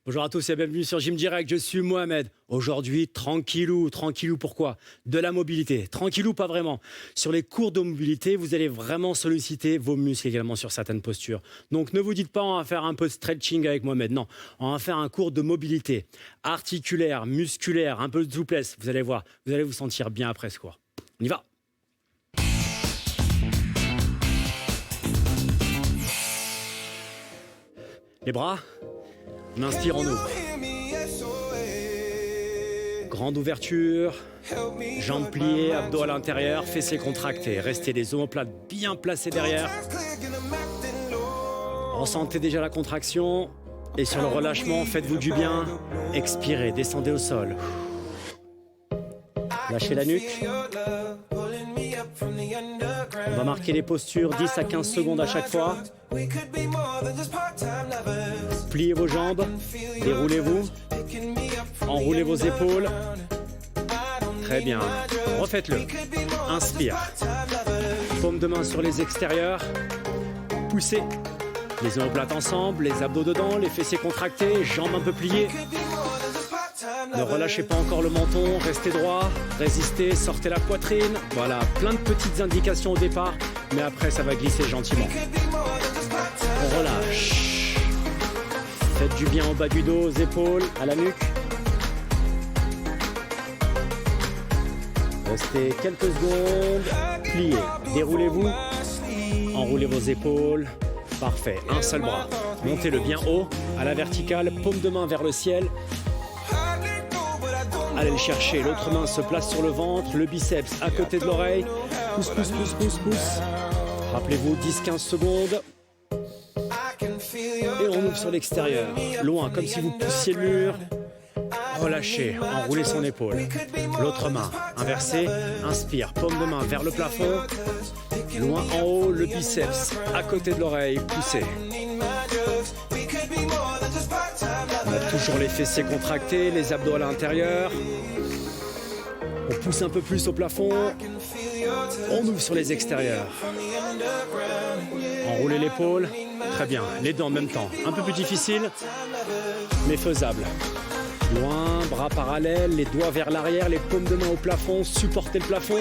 Bonjour à tous et bienvenue sur Gym Direct, je suis Mohamed. Aujourd'hui, tranquillou, pourquoi? De la mobilité, tranquillou pas vraiment. Sur les cours de mobilité, vous allez vraiment solliciter vos muscles également sur certaines postures. Donc ne vous dites pas on va faire un peu de stretching avec Mohamed, non. On va faire un cours de mobilité articulaire, musculaire, un peu de souplesse. Vous allez voir, vous allez vous sentir bien après ce cours. On y va! Les bras, on inspire, on ouvre. Grande ouverture, jambes pliées, abdos à l'intérieur, fessiers contractés. Restez les omoplates bien placés derrière. Ressentez déjà la contraction. Et sur le relâchement, faites-vous du bien. Expirez, descendez au sol. Lâchez la nuque. On va marquer les postures 10 à 15 secondes à chaque fois. Pliez vos jambes, déroulez-vous, enroulez vos épaules. Très bien, refaites-le. Inspire. Paume de main sur les extérieurs. Poussez. Les omoplates ensemble, les abdos dedans, les fessiers contractés, jambes un peu pliées. Ne relâchez pas encore le menton, restez droit, résistez, sortez la poitrine. Voilà, plein de petites indications au départ, mais après ça va glisser gentiment. On relâche. Faites du bien au bas du dos, aux épaules, à la nuque. Restez quelques secondes, pliez, déroulez-vous, enroulez vos épaules. Parfait, un seul bras. Montez-le bien haut, à la verticale, paume de main vers le ciel. Allez le chercher, l'autre main se place sur le ventre, le biceps à côté de l'oreille. Pousse, pousse, pousse, pousse, pousse. Rappelez-vous, 10-15 secondes. Et on ouvre sur l'extérieur. Loin, comme si vous poussiez le mur. Relâchez, enroulez son épaule. L'autre main, inversée, inspire, paume de main vers le plafond. Loin en haut, le biceps à côté de l'oreille, poussez. On a toujours les fessiers contractés, les abdos à l'intérieur. On pousse un peu plus au plafond. On ouvre sur les extérieurs. Enroulez l'épaule. Très bien, les deux en même temps. Un peu plus difficile, mais faisable. Loin, bras parallèles, les doigts vers l'arrière, les paumes de main au plafond. Supportez le plafond.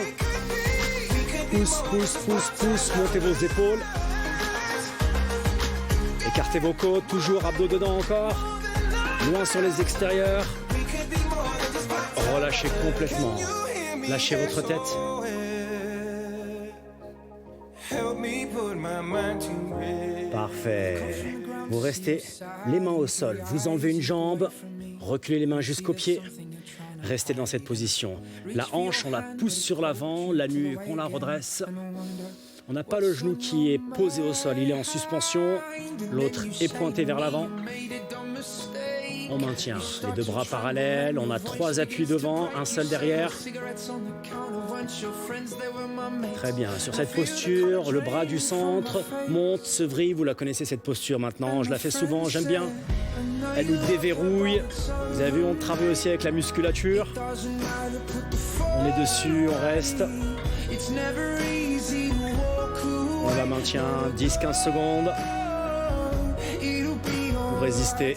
Pousse, pousse, pousse, pousse. Montez vos épaules. Écartez vos côtes, toujours abdos dedans encore. Loin sur les extérieurs. Relâchez complètement. Lâchez votre tête. Parfait. Vous restez les mains au sol. Vous enlevez une jambe. Reculez les mains jusqu'aux pieds. Restez dans cette position. La hanche, on la pousse sur l'avant. La nuque, on la redresse. On n'a pas le genou qui est posé au sol. Il est en suspension. L'autre est pointé vers l'avant. On maintient les deux bras parallèles, on a 3 appuis devant, un seul derrière. Très bien, sur cette posture, le bras du centre monte, se vrille, vous la connaissez cette posture maintenant, je la fais souvent, j'aime bien. Elle nous déverrouille, vous avez vu, on travaille aussi avec la musculature. On est dessus, on reste. On la maintient 10-15 secondes. Vous résistez.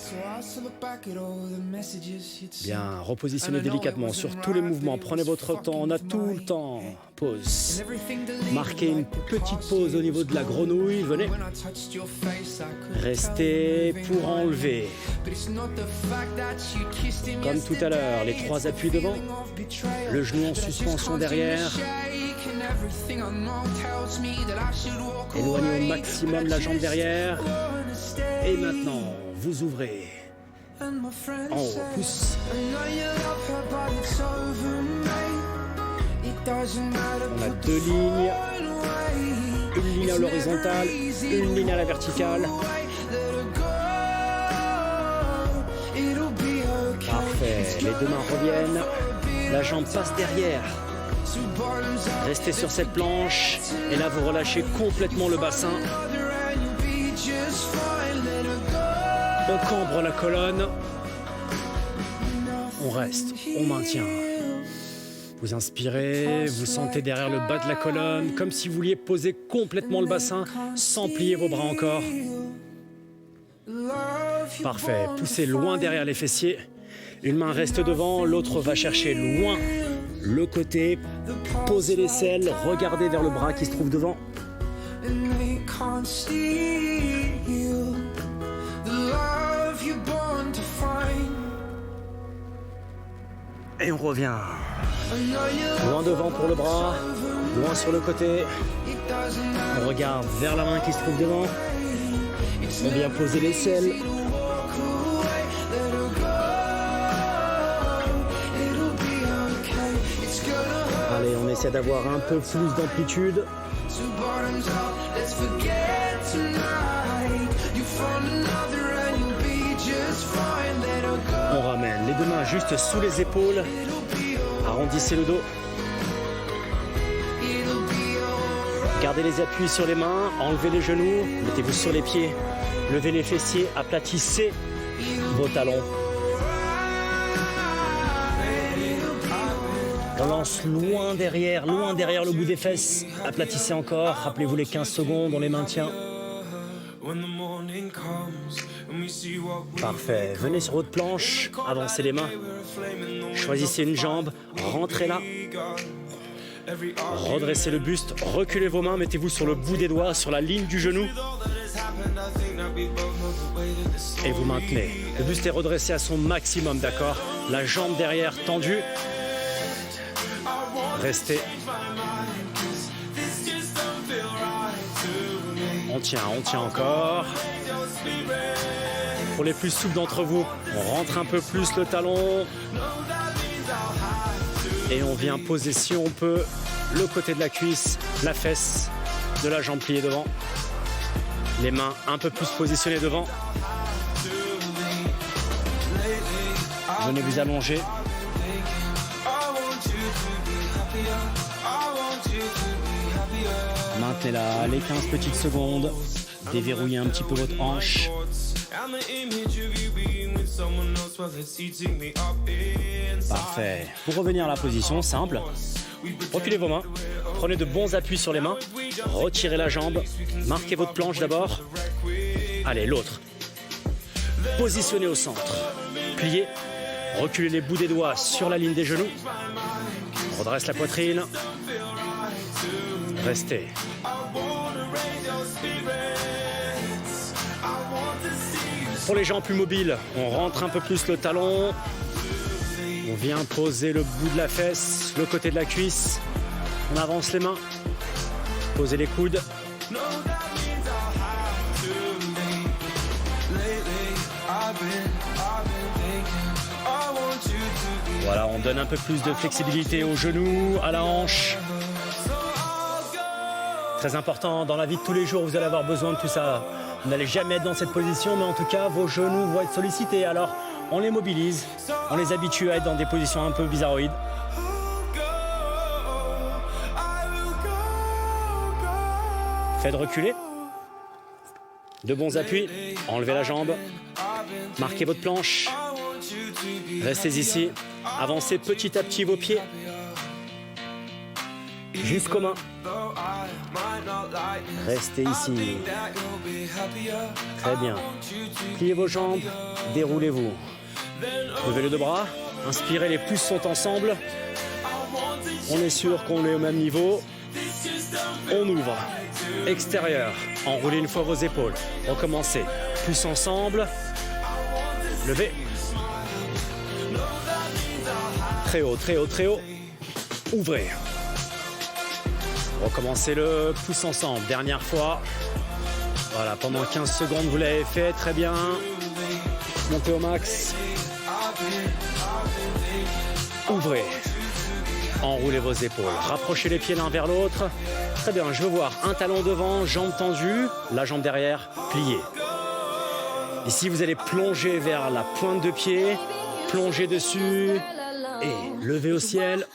Bien, repositionnez délicatement sur tous les mouvements. Prenez votre temps, on a tout le temps. Pause. Marquez une petite pause au niveau de la grenouille. Venez. Restez pour enlever. Comme tout à l'heure, les 3 appuis devant. Le genou en suspension derrière. Éloignez au maximum la jambe derrière. Et maintenant, vous ouvrez. En haut, pousse. On a 2 lignes. Une ligne à l'horizontale, une ligne à la verticale. Parfait. Les 2 mains reviennent. La jambe passe derrière. Restez sur cette planche. Et là, vous relâchez complètement le bassin. On cambre la colonne. On reste, on maintient. Vous inspirez, vous sentez derrière le bas de la colonne, comme si vous vouliez poser complètement le bassin, sans plier vos bras encore. Parfait. Poussez loin derrière les fessiers. Une main reste devant, l'autre va chercher loin le côté. Posez l'aisselle, regardez vers le bras qui se trouve devant. Et on revient. Loin devant pour le bras, loin sur le côté. On regarde vers la main qui se trouve devant. On vient poser l'aisselle. Allez, on essaie d'avoir un peu plus d'amplitude. On ramène les deux mains juste sous les épaules. Arrondissez le dos. Gardez les appuis sur les mains, enlevez les genoux, mettez-vous sur les pieds, levez les fessiers, aplatissez vos talons. On lance loin derrière le bout des fesses. Aplatissez encore, rappelez-vous les 15 secondes, on les maintient. Parfait, venez sur votre planche, avancez les mains. Choisissez une jambe, rentrez là. Redressez le buste, reculez vos mains, mettez-vous sur le bout des doigts, sur la ligne du genou. Et vous maintenez. Le buste est redressé à son maximum, d'accord? La jambe derrière tendue. Restez. On tient encore. Pour les plus souples d'entre vous, on rentre un peu plus le talon. Et on vient poser, si on peut, le côté de la cuisse, la fesse de la jambe pliée devant. Les mains un peu plus positionnées devant. Venez vous allonger. Maintenez-la les 15 petites secondes. Déverrouillez un petit peu votre hanche. Parfait. Pour revenir à la position, simple. Reculez vos mains. Prenez de bons appuis sur les mains. Retirez la jambe. Marquez votre planche d'abord. Allez, l'autre. Positionnez au centre. Pliez. Reculez les bouts des doigts sur la ligne des genoux. Redresse la poitrine. Restez. Pour les gens plus mobiles, on rentre un peu plus le talon. On vient poser le bout de la fesse, le côté de la cuisse. On avance les mains. Posez les coudes. Voilà, on donne un peu plus de flexibilité aux genoux, à la hanche. Très important, dans la vie de tous les jours, vous allez avoir besoin de tout ça. Vous n'allez jamais être dans cette position, mais en tout cas, vos genoux vont être sollicités. Alors, on les mobilise, on les habitue à être dans des positions un peu bizarroïdes. Faites reculer. De bons appuis. Enlevez la jambe. Marquez votre planche. Restez ici. Avancez petit à petit vos pieds. Jusqu'aux mains. Restez ici. Très bien. Pliez vos jambes. Déroulez-vous. Levez les deux bras. Inspirez, les pouces sont ensemble. On est sûr qu'on est au même niveau. On ouvre. Extérieur. Enroulez une fois vos épaules. Recommencez. Pouces ensemble. Levez. Très haut, très haut, très haut. Ouvrez. Recommencez le pouce ensemble. Dernière fois. Voilà, pendant 15 secondes, vous l'avez fait. Très bien. Montez au max. Ouvrez. Enroulez vos épaules. Rapprochez les pieds l'un vers l'autre. Très bien, je veux voir un talon devant, jambe tendue, la jambe derrière, pliée. Ici, vous allez plonger vers la pointe de pied, plonger dessus et lever au ciel.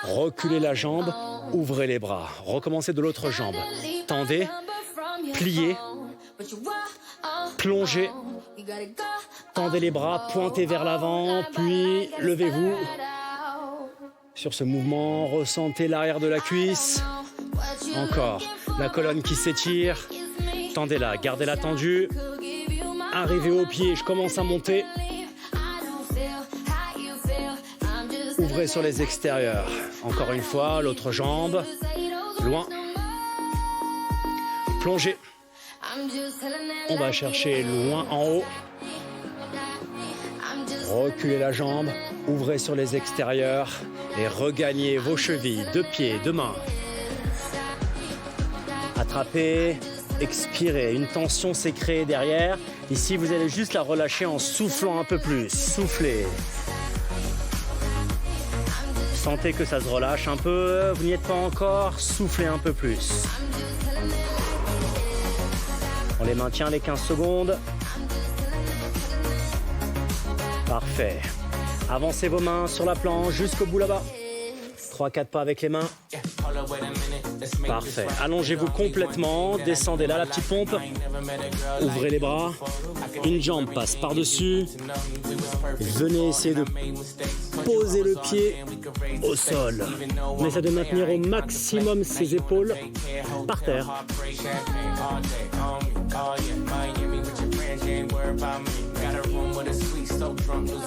Reculez la jambe, ouvrez les bras. Recommencez de l'autre jambe. Tendez, pliez, plongez. Tendez les bras, pointez vers l'avant, puis levez-vous. Sur ce mouvement, ressentez l'arrière de la cuisse. Encore, la colonne qui s'étire. Tendez-la, gardez-la tendue. Arrivé au pied, je commence à monter. Ouvrez sur les extérieurs. Encore une fois, l'autre jambe. Loin. Plongez. On va chercher loin en haut. Reculez la jambe. Ouvrez sur les extérieurs. Et regagnez vos chevilles, deux pieds, deux mains. Attrapez. Expirez. Une tension s'est créée derrière. Ici, vous allez juste la relâcher en soufflant un peu plus. Soufflez. Sentez que ça se relâche un peu. Vous n'y êtes pas encore. Soufflez un peu plus. On les maintient les 15 secondes. Parfait. Avancez vos mains sur la planche jusqu'au bout là-bas. 3-4 pas avec les mains. Parfait. Allongez-vous complètement. Descendez là, la petite pompe. Ouvrez les bras. Une jambe passe par-dessus. Venez essayer de poser le pied au sol. On essaie de maintenir au maximum ses épaules par terre.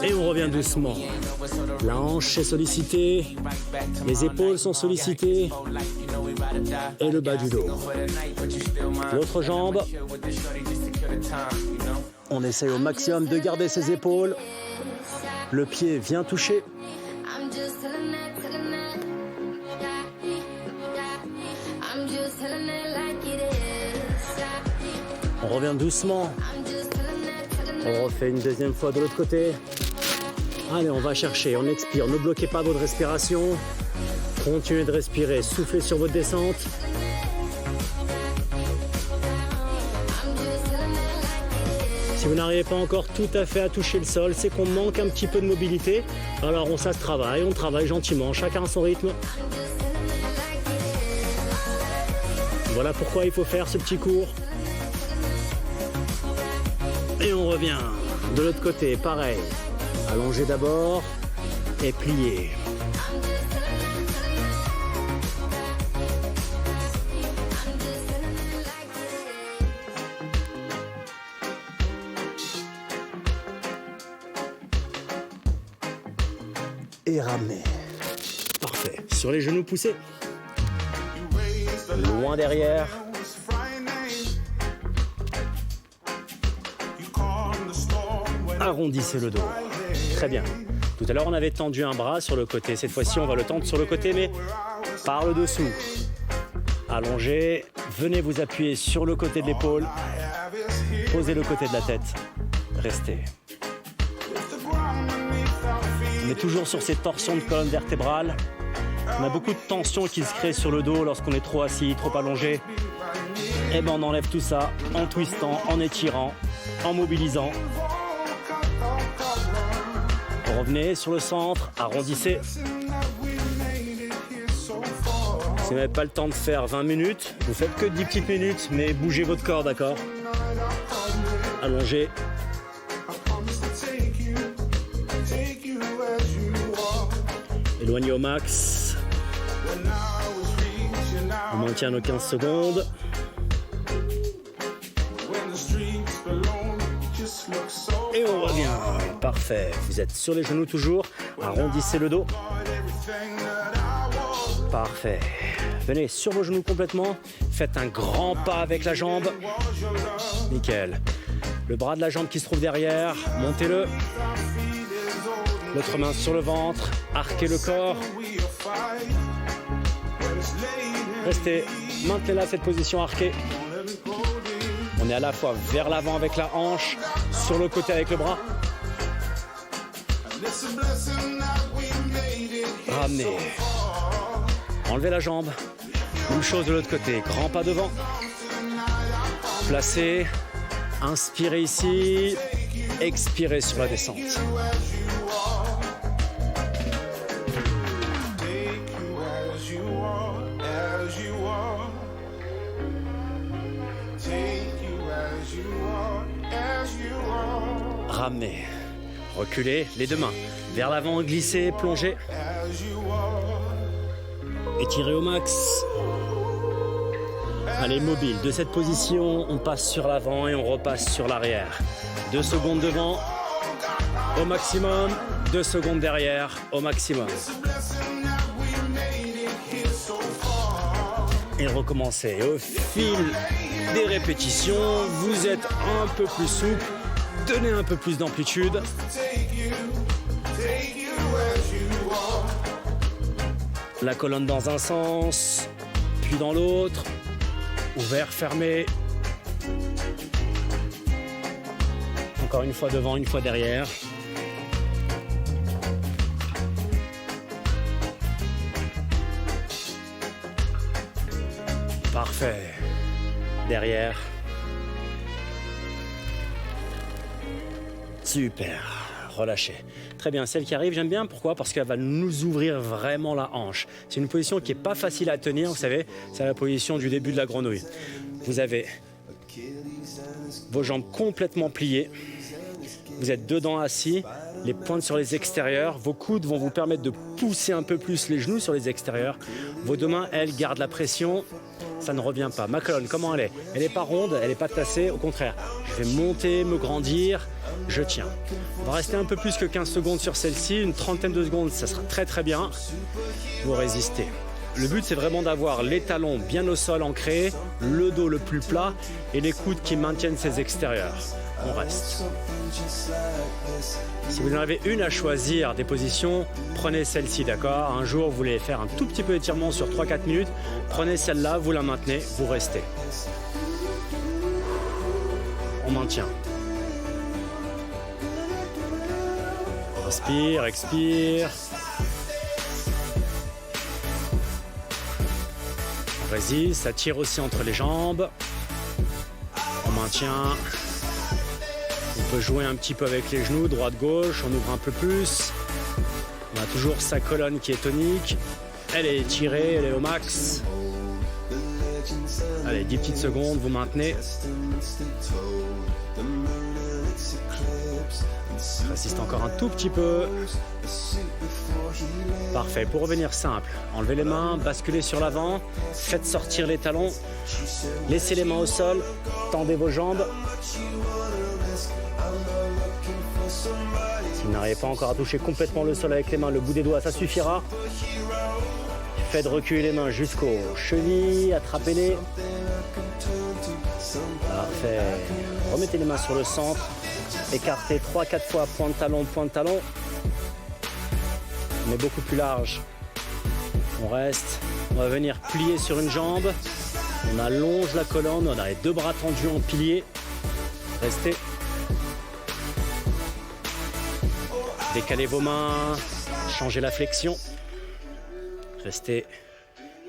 Et on revient doucement. La hanche est sollicitée, les épaules sont sollicitées et le bas du dos. L'autre jambe. On essaye au maximum de garder ses épaules. Le pied vient toucher. On revient doucement. On refait une deuxième fois de l'autre côté. Allez, on va chercher, on expire. Ne bloquez pas votre respiration. Continuez de respirer, soufflez sur votre descente. Si vous n'arrivez pas encore tout à fait à toucher le sol, c'est qu'on manque un petit peu de mobilité. Alors ça se travaille, on travaille gentiment, chacun à son rythme. Voilà pourquoi il faut faire ce petit cours. Et on revient de l'autre côté, pareil. Allongez d'abord et pliez. Et ramenez. Parfait. Sur les genoux poussés. Loin derrière. Arrondissez le dos. Très bien. Tout à l'heure, on avait tendu un bras sur le côté. Cette fois-ci, on va le tendre sur le côté, mais par le dessous. Allongez. Venez vous appuyer sur le côté de l'épaule. Posez le côté de la tête. Restez. On est toujours sur ces torsions de colonne vertébrale. On a beaucoup de tension qui se crée sur le dos lorsqu'on est trop assis, trop allongé. Et ben on enlève tout ça en twistant, en étirant, en mobilisant. Revenez sur le centre, arrondissez. Si vous n'avez pas le temps de faire 20 minutes, vous faites que 10 petites minutes, mais bougez votre corps, d'accord? Allongez. Éloignez au max. On maintient nos 15 secondes. Et on revient. Parfait. Vous êtes sur les genoux toujours. Arrondissez le dos. Parfait. Venez sur vos genoux complètement. Faites un grand pas avec la jambe. Nickel. Le bras de la jambe qui se trouve derrière. Montez-le. L'autre main sur le ventre. Arquez le corps. Restez. Maintenez-la cette position arquée. On est à la fois vers l'avant avec la hanche, sur le côté avec le bras. Ramenez. Enlevez la jambe. Même chose de l'autre côté. Grand pas devant. Placez. Inspirez ici. Expirez sur la descente. Ramenez. Reculez les deux mains. Vers l'avant, glissez, plongez. Étirez au max. Allez, mobile. De cette position, on passe sur l'avant et on repasse sur l'arrière. 2 secondes devant, au maximum. 2 secondes derrière, au maximum. Et recommencez. Au fil des répétitions, vous êtes un peu plus souple. Donnez un peu plus d'amplitude. La colonne dans un sens, puis dans l'autre. Ouvert, fermé. Encore une fois devant, une fois derrière. Parfait. Derrière. Super. Relâchez. Très bien, celle qui arrive, j'aime bien. Pourquoi? Parce qu'elle va nous ouvrir vraiment la hanche. C'est une position qui n'est pas facile à tenir, vous savez. C'est la position du début de la grenouille. Vous avez vos jambes complètement pliées. Vous êtes dedans assis, les pointes sur les extérieurs. Vos coudes vont vous permettre de pousser un peu plus les genoux sur les extérieurs. Vos deux mains, elles, gardent la pression. Ça ne revient pas. Ma colonne, comment elle est? Elle n'est pas ronde, elle n'est pas tassée. Au contraire, je vais monter, me grandir. Je tiens. On va rester un peu plus que 15 secondes sur celle-ci. Une trentaine de secondes, ça sera très très bien. Vous résistez. Le but, c'est vraiment d'avoir les talons bien au sol ancrés, le dos le plus plat et les coudes qui maintiennent ses extérieurs. On reste. Si vous en avez une à choisir des positions, prenez celle-ci, d'accord? Un jour, vous voulez faire un tout petit peu d'étirement sur 3-4 minutes, prenez celle-là, vous la maintenez, vous restez. On maintient. Inspire, expire. On résiste, ça tire aussi entre les jambes. On maintient. On peut jouer un petit peu avec les genoux, droite-gauche, on ouvre un peu plus. On a toujours sa colonne qui est tonique. Elle est étirée, elle est au max. Allez, 10 petites secondes, vous maintenez. Résiste encore un tout petit peu. Parfait, pour revenir simple, enlevez les mains, basculez sur l'avant, faites sortir les talons, laissez les mains au sol, tendez vos jambes. Si vous n'arrivez pas encore à toucher complètement le sol avec les mains, le bout des doigts, ça suffira. Faites reculer les mains jusqu'aux chevilles, attrapez-les. Parfait. Remettez les mains sur le centre. Écartez 3-4 fois, point de talon, mais beaucoup plus large. On reste, on va venir plier sur une jambe, on allonge la colonne, on a les deux bras tendus en pilier. Restez. Décalez vos mains, changez la flexion. Restez,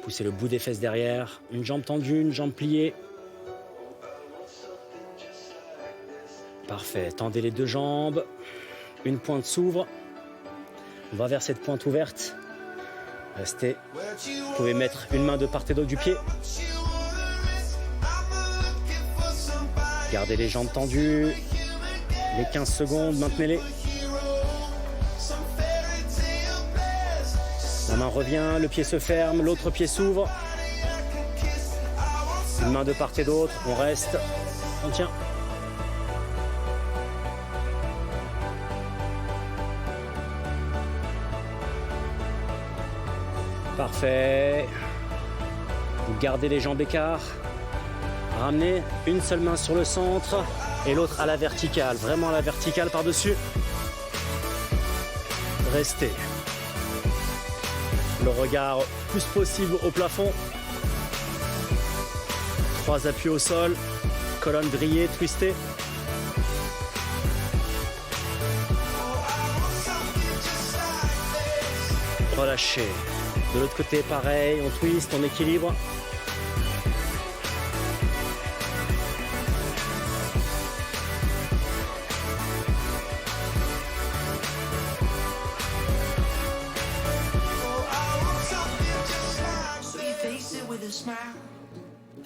poussez le bout des fesses derrière, une jambe tendue, une jambe pliée. Parfait, tendez les deux jambes, une pointe s'ouvre, on va vers cette pointe ouverte, restez, vous pouvez mettre une main de part et d'autre du pied, gardez les jambes tendues, les 15 secondes, maintenez-les, la main revient, le pied se ferme, l'autre pied s'ouvre, une main de part et d'autre, on reste, on tient. Parfait. Vous gardez les jambes écart. Ramenez une seule main sur le centre et l'autre à la verticale. Vraiment à la verticale par-dessus. Restez. Le regard plus possible au plafond. 3 appuis au sol. Colonne grillée, twistée. Relâchez. De l'autre côté, pareil, on twist, on équilibre.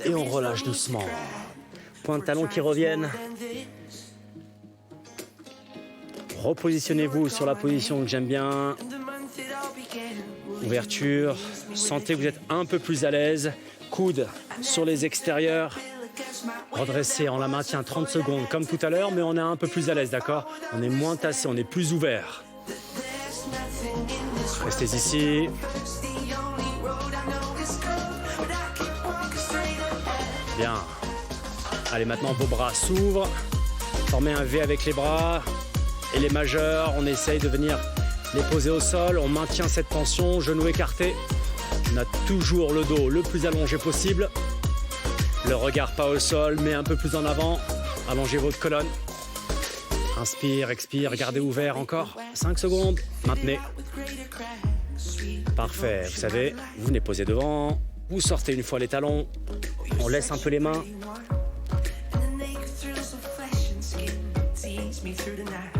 Et on relâche doucement. Point de talon qui reviennent. Repositionnez-vous sur la position que j'aime bien. Ouverture, sentez que vous êtes un peu plus à l'aise. coudes sur les extérieurs. Redressé, on la maintient 30 secondes comme tout à l'heure, mais on est un peu plus à l'aise, d'accord? On est moins tassé, on est plus ouvert. Restez ici. Bien. Allez, maintenant vos bras s'ouvrent. Formez un V avec les bras et les majeurs. On essaye de venir les poser au sol. On maintient cette tension, genoux écartés. On a toujours le dos le plus allongé possible. Le regard pas au sol, mais un peu plus en avant. Allongez votre colonne. Inspire, expire, gardez ouvert encore. 5 secondes. Maintenez. Parfait. Vous savez, vous venez poser devant. Vous sortez une fois les talons. On laisse un peu les mains.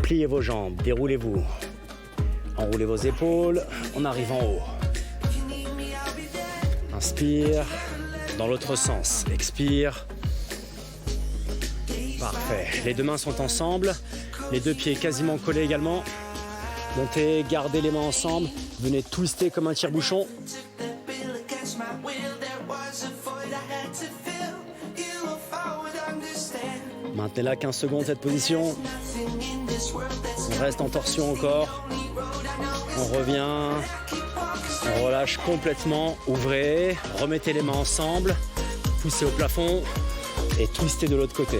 Pliez vos jambes, déroulez-vous. Enroulez vos épaules. On arrive en haut. Inspire. Dans l'autre sens. Expire. Parfait. Les deux mains sont ensemble. Les deux pieds quasiment collés également. Montez, gardez les mains ensemble. Venez twister comme un tire-bouchon. Maintenez-la 15 secondes cette position. On reste en torsion encore. On revient. On relâche complètement. Ouvrez. Remettez les mains ensemble. Poussez au plafond. Et twistez de l'autre côté.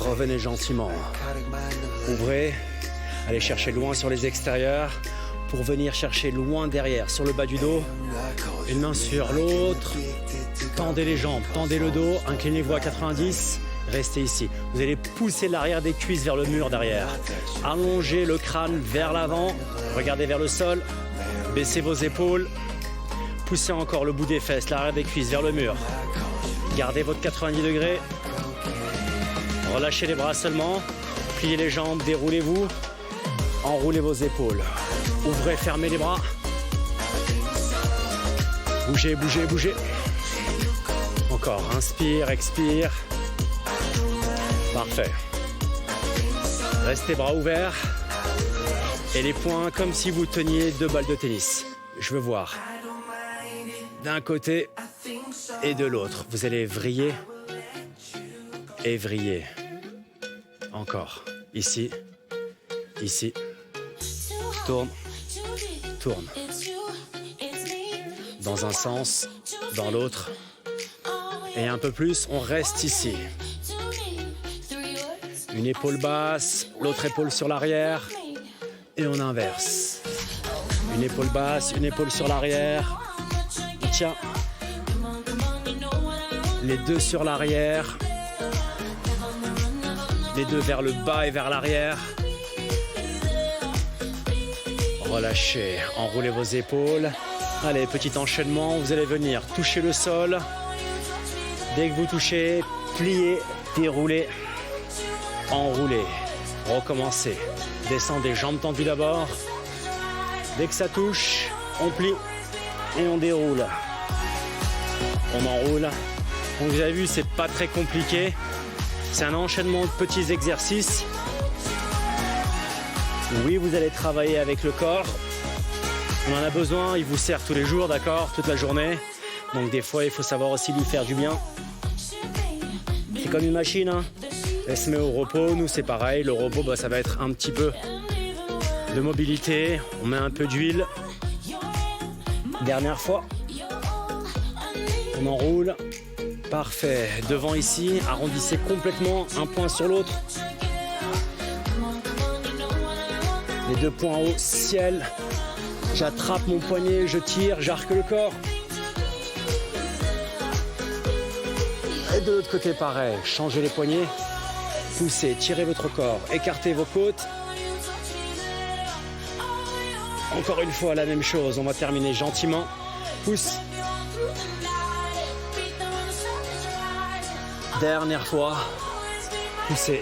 Revenez gentiment. Ouvrez. Allez chercher loin sur les extérieurs pour venir chercher loin derrière, sur le bas du dos. Une main sur l'autre. Tendez les jambes, tendez le dos, inclinez-vous à 90. Restez ici. Vous allez pousser l'arrière des cuisses vers le mur derrière. Allongez le crâne vers l'avant. Regardez vers le sol. Baissez vos épaules. Poussez encore le bout des fesses, l'arrière des cuisses vers le mur. Gardez votre 90 degrés. Relâchez les bras seulement. Pliez les jambes, déroulez-vous. Enroulez vos épaules. Ouvrez, fermez les bras. Bougez, bougez, bougez. Encore, inspire, expire. Parfait. Restez bras ouverts. Et les poings comme si vous teniez 2 balles de tennis. Je veux voir. D'un côté et de l'autre. Vous allez vriller et vriller. Encore. Ici. Ici. Tourne. Tourne. Dans un sens, dans l'autre. Et un peu plus, on reste ici. Une épaule basse, l'autre épaule sur l'arrière. Et on inverse. Une épaule basse, une épaule sur l'arrière. Tiens. Les deux sur l'arrière. Les deux vers le bas et vers l'arrière. Relâchez, enroulez vos épaules. Allez, petit enchaînement, vous allez venir toucher le sol. Dès que vous touchez, pliez, déroulez, enroulez. Recommencez. Descendez, jambes tendues d'abord. Dès que ça touche, on plie et on déroule. On enroule. Donc vous avez vu, c'est pas très compliqué. C'est un enchaînement de petits exercices. Oui, vous allez travailler avec le corps. On en a besoin, il vous sert tous les jours, d'accord, toute la journée. Donc des fois, il faut savoir aussi lui faire du bien. C'est comme une machine, hein. Elle se met au repos, nous c'est pareil. Le repos, ça va être un petit peu de mobilité. On met un peu d'huile. Dernière fois. On enroule. Parfait. Devant ici, arrondissez complètement un point sur l'autre. Les 2 points haut, ciel. J'attrape mon poignet, je tire, j'arque le corps. Et de l'autre côté, pareil. Changez les poignets. Poussez, tirez votre corps, écartez vos côtes. Encore une fois, la même chose. On va terminer gentiment. Pousse. Dernière fois. Poussez.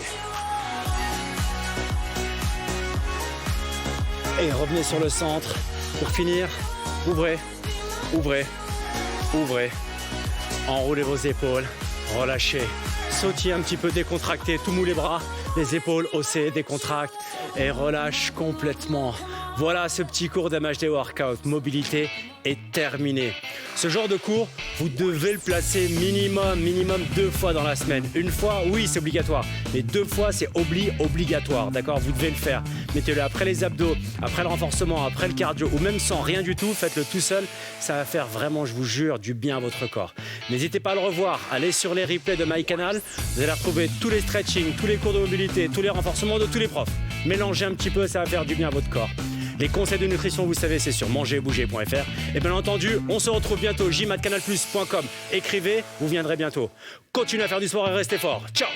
Et revenez sur le centre. Pour finir, ouvrez, ouvrez, ouvrez. Enroulez vos épaules, relâchez. Sautillez un petit peu, décontractez, tout mou les bras, les épaules haussées, décontracte et relâche complètement. Voilà, ce petit cours d'MHD Workout Mobilité est terminé. Ce genre de cours, vous devez le placer minimum 2 fois dans la semaine. Une fois, oui, c'est obligatoire, mais 2 fois, c'est obligatoire, d'accord? Vous devez le faire. Mettez-le après les abdos, après le renforcement, après le cardio, ou même sans rien du tout, faites-le tout seul. Ça va faire vraiment, je vous jure, du bien à votre corps. N'hésitez pas à le revoir, allez sur les replays de MyCanal. Vous allez retrouver tous les stretching, tous les cours de mobilité, tous les renforcements de tous les profs. Mélangez un petit peu, ça va faire du bien à votre corps. Les conseils de nutrition, vous savez, c'est sur mangerbouger.fr. Et bien entendu, on se retrouve bientôt, gym@canalplus.com. Écrivez, vous viendrez bientôt. Continuez à faire du sport et restez fort. Ciao!